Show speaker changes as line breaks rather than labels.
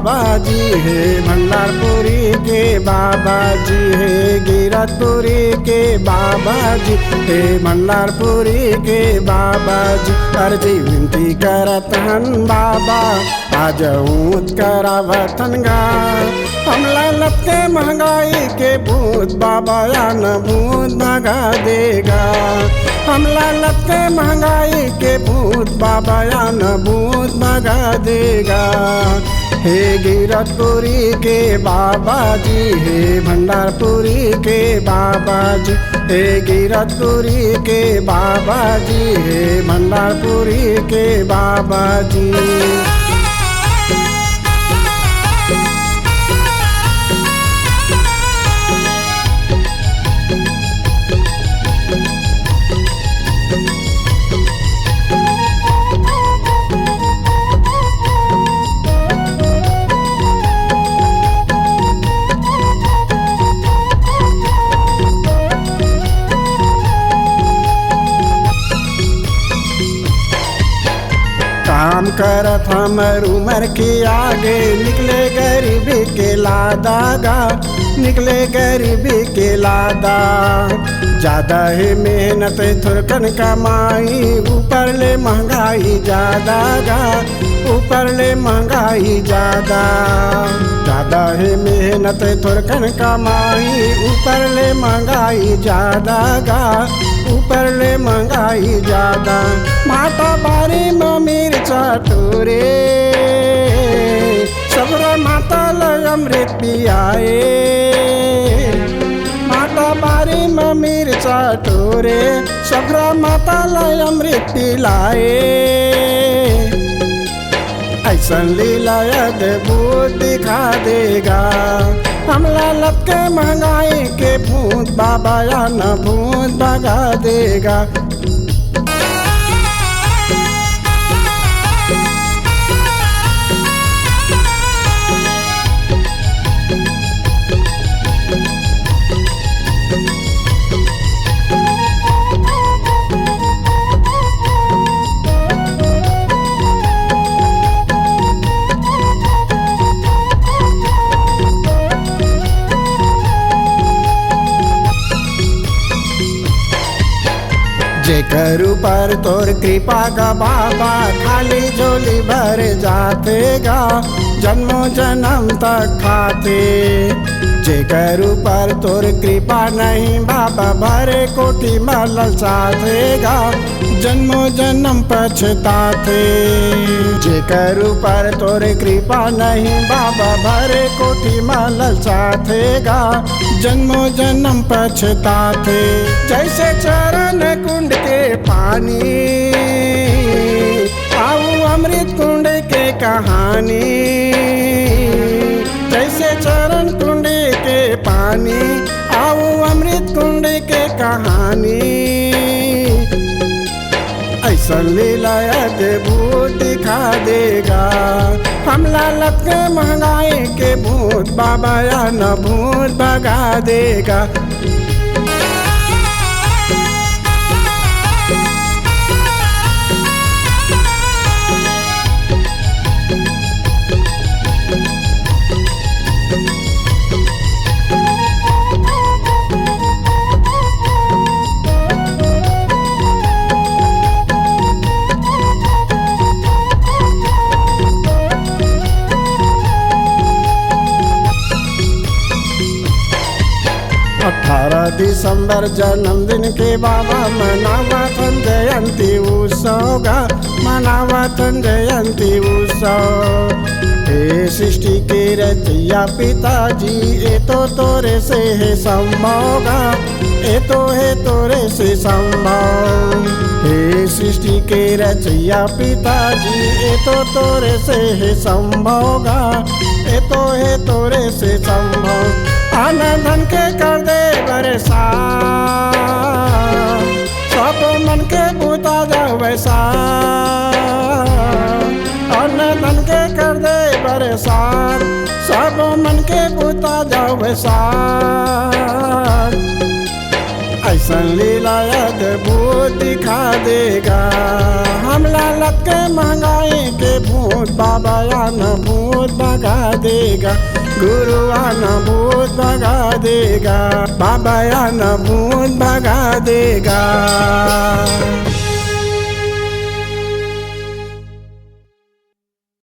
बाबा जी है भंडारपुरी के बाबा जी है गिरतपुरी के बाबा जी है भंडारपुरी के बाबा जी अर्जी विनती करत हन बाबा आज ऊँच करावतन गा हम लालत के महंगाई के भूत बाबा या न भूत भगा देगा हम लालत के महंगाई के भूत बाबा या न भूत भगा देगा हे गिरतपुरी के बाबा जी हे भंडारपुरी के बाबा जी हे गिरतपुरी के बाबा जी हे भंडारपुरी के बाबा जी। काम करत हमर उमर के आगे निकले गरीबी के लादागा निकले गरीबी के लादा ज्यादा है मेहनत थोड़कन कमाई ऊपर ले महंगाई ज्यादा गा ऊपर ले महंगाई ज्यादा है मेहनत थोड़कन कमाई ऊपर ले महंगाई ज्यादा गा ऊपर ले महंगाई ज्यादा माता बारी में मिर्चा टोरे सबरा माता ल अमृत पियाए माता बारी में मिर्चा टोरे सबरा माता ल अमृत पिलाए ऐसन लीला अद्भुत दिखा देगा हम लालत के महंगाई के भूत बाबा या न भूत भगा देगा। जेकर ऊपर तोर कृपा का बाबा खाली झोली भर जातेगा जन्मों जन्म तक खाते जेकर ऊपर तोर कृपा नहीं बाबा भरे कोटि मल साधेगा जन्मों जन्म पछताते जेकर ऊपर तोर कृपा नहीं बाबा भरे कोटि मल साधेगा जन्मों जन्म पछताते जैसे चरण कुंड के पानी आऊ अमृत कुंड के कहानी जैसे चरण कुंड के पानी आऊ अमृत कुंड के कहानी ऐसा लीला अद्भुत दिखा देगा हम लालत के महंगाई के भूत बाबा या न भूत भगा देगा। दिसंबर जन्मदिन के बाबा मनावतन जयंती उत्सव गा मनावतन जयंती उत्सव हे सृष्टि के रचैया पिताजी ए तो तोरे से है संभव गा ए तो है तोरे से संभव हे सृष्टि के रचैया पिताजी ए तो तोरे से है संभव गा ए तो है तोरे से संभव आनंदन के कर दे बरसा सब मन के बूता जाओ वैसा आनंदन के कर दे बरसा सब मन के बूता जाओ वैसा ऐसा लीला अद्भुत भूत दिखा देगा। हम लालच के महंगाई के भूत, बाबा आना भूत भगा देगा। गुरु आना भूत भगा देगा, बाबा आना भूत भगा देगा।